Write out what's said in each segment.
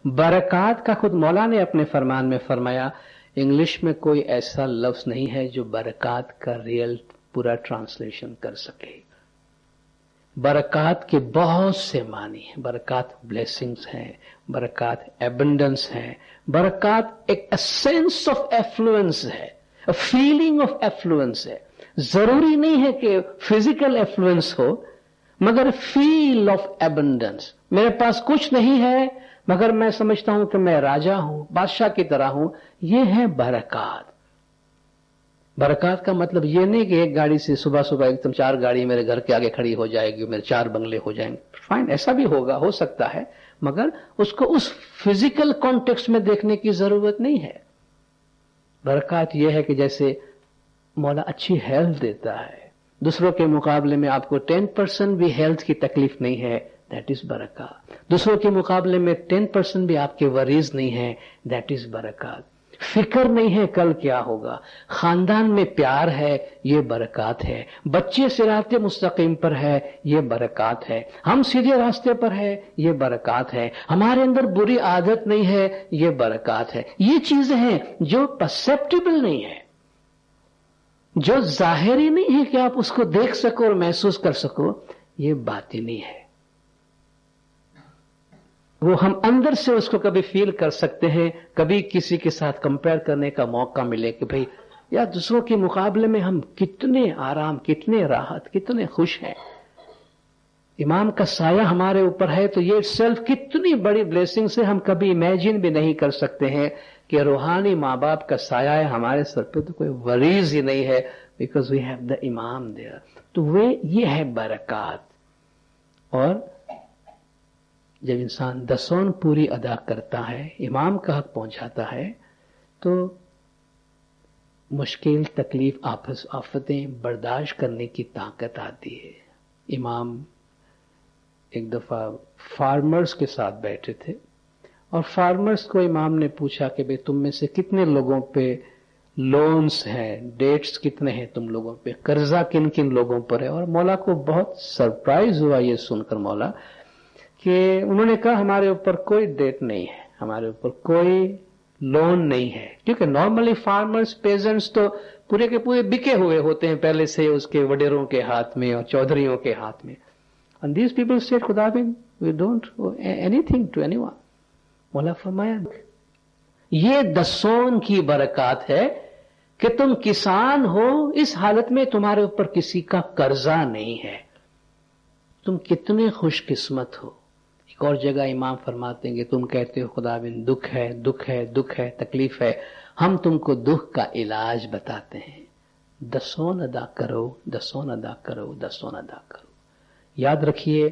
बरकत का खुद मौला ने अपने फरमान में फरमाया, इंग्लिश में कोई ऐसा लफ्ज नहीं है जो बरकत का रियल पूरा ट्रांसलेशन कर सके। बरकत के बहुत से मानी है। बरकत ब्लेसिंग्स है, बरकत एबंडेंस है, बरकत एक सेंस ऑफ एफ्लुएंस है, फीलिंग ऑफ एफ्लुएंस है। जरूरी नहीं है कि फिजिकल एफ्लुएंस हो, मगर फील ऑफ एबंडेंस। मेरे पास कुछ नहीं है मगर मैं समझता हूं कि मैं राजा हूं, बादशाह की तरह हूं, ये है बरकत। बरकत का मतलब ये नहीं कि एक गाड़ी से सुबह सुबह एकदम 4 गाड़ी मेरे घर के आगे खड़ी हो जाएगी, मेरे 4 बंगले हो जाएंगे। फाइन, ऐसा भी होगा, हो सकता है, मगर उसको उस फिजिकल कॉन्टेक्स्ट में देखने की जरूरत नहीं है। बरकत यह है कि जैसे मौला अच्छी हेल्थ देता है, दूसरों के मुकाबले में आपको 10% भी हेल्थ की तकलीफ नहीं है, दैट इज बरकत। दूसरों के मुकाबले में 10% भी आपके वरीज नहीं है, दैट इज बरकत। फिक्र नहीं है कल क्या होगा, खानदान में प्यार है, ये बरकत है। बच्चे सिराते मुस्तकीम पर है, ये बरकत है। हम सीधे रास्ते पर है, ये बरकत है। हमारे अंदर बुरी आदत नहीं है, ये बरकत है। ये चीजें हैं जो परसेप्टिबल नहीं है, जो जाहिरी नहीं है कि आप उसको देख सको और महसूस कर सको, ये बातिनी है। वो हम अंदर से उसको कभी फील कर सकते हैं, कभी किसी के साथ कंपेयर करने का मौका मिले कि भाई यार दूसरों के मुकाबले में हम कितने आराम, कितने राहत, कितने खुश हैं। इमाम का साया हमारे ऊपर है तो ये सेल्फ कितनी बड़ी ब्लेसिंग से हम कभी इमेजिन भी नहीं कर सकते हैं कि रूहानी माँ बाप का साया है हमारे सर पे, तो कोई वरीज ही नहीं है, बिकॉज वी हैव द इमाम देयर। तो ये है बरकत। और जब इंसान दसौन पूरी अदा करता है, इमाम का हक पहुंचाता है, तो मुश्किल, तकलीफ, आफतें बर्दाश्त करने की ताकत आती है। इमाम एक दफा फार्मर्स के साथ बैठे थे और फार्मर्स को इमाम ने पूछा कि भाई तुम में से कितने लोगों पे लोन्स हैं, डेट्स कितने हैं तुम लोगों पे, कर्जा किन किन लोगों पर है। और मौला को बहुत सरप्राइज हुआ ये सुनकर मौला कि उन्होंने कहा हमारे ऊपर कोई डेट नहीं है, हमारे ऊपर कोई लोन नहीं है। क्योंकि नॉर्मली फार्मर्स, पेजेंट्स तो पूरे के पूरे बिके हुए होते हैं पहले से उसके वडेरों के हाथ में और चौधरियों के हाथ में। And these people said, खुदाबिन, we don't owe anything to anyone. मौला फरमाया ये दसौन की बरकत है कि तुम किसान हो, इस हालत में तुम्हारे ऊपर किसी का कर्जा नहीं है। तुम कितने खुशकिस्मत हो। एक और जगह इमाम फरमाते हैं कि तुम कहते हो खुदाबिन दुख है, दुख है, दुख है, तकलीफ है, हम तुमको दुख का इलाज बताते हैं। दसौन अदा करो, दसौन अदा करो, दसौन अदा करो। याद रखिए,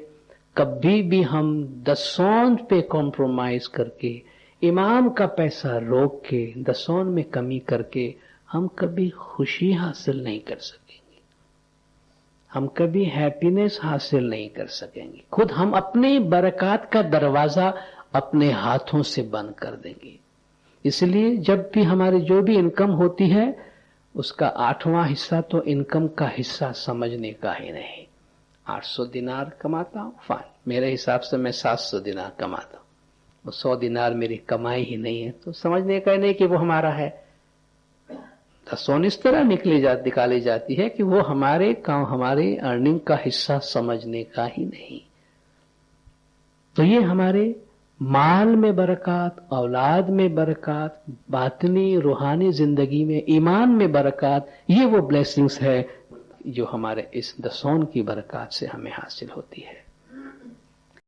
कभी भी हम दसौन पे कॉम्प्रोमाइज करके, इमाम का पैसा रोक के, दसौन में कमी करके हम कभी खुशी हासिल नहीं कर सकेंगे, हम कभी हैप्पीनेस हासिल नहीं कर सकेंगे। खुद हम अपने बरकत का दरवाजा अपने हाथों से बंद कर देंगे। इसलिए जब भी हमारी जो भी इनकम होती है उसका 8वां हिस्सा तो इनकम का हिस्सा समझने का ही नहीं। 800 दिनार कमाता हूं, फाइन, मेरे हिसाब से मैं 700 दिनार कमाता हूं, वो 100 दिनार मेरी कमाई ही नहीं है, तो समझने का नहीं कि वो हमारा है। दसौन इस तरह निकाली जाती है कि वो हमारे काम, हमारे अर्निंग का हिस्सा समझने का ही नहीं। तो ये हमारे माल में बरकत, औलाद में बरकत, बातनी रूहानी जिंदगी में, ईमान में बरकत, ये वो ब्लेसिंग्स है जो हमारे इस दसौन की बरकत से हमें हासिल होती है।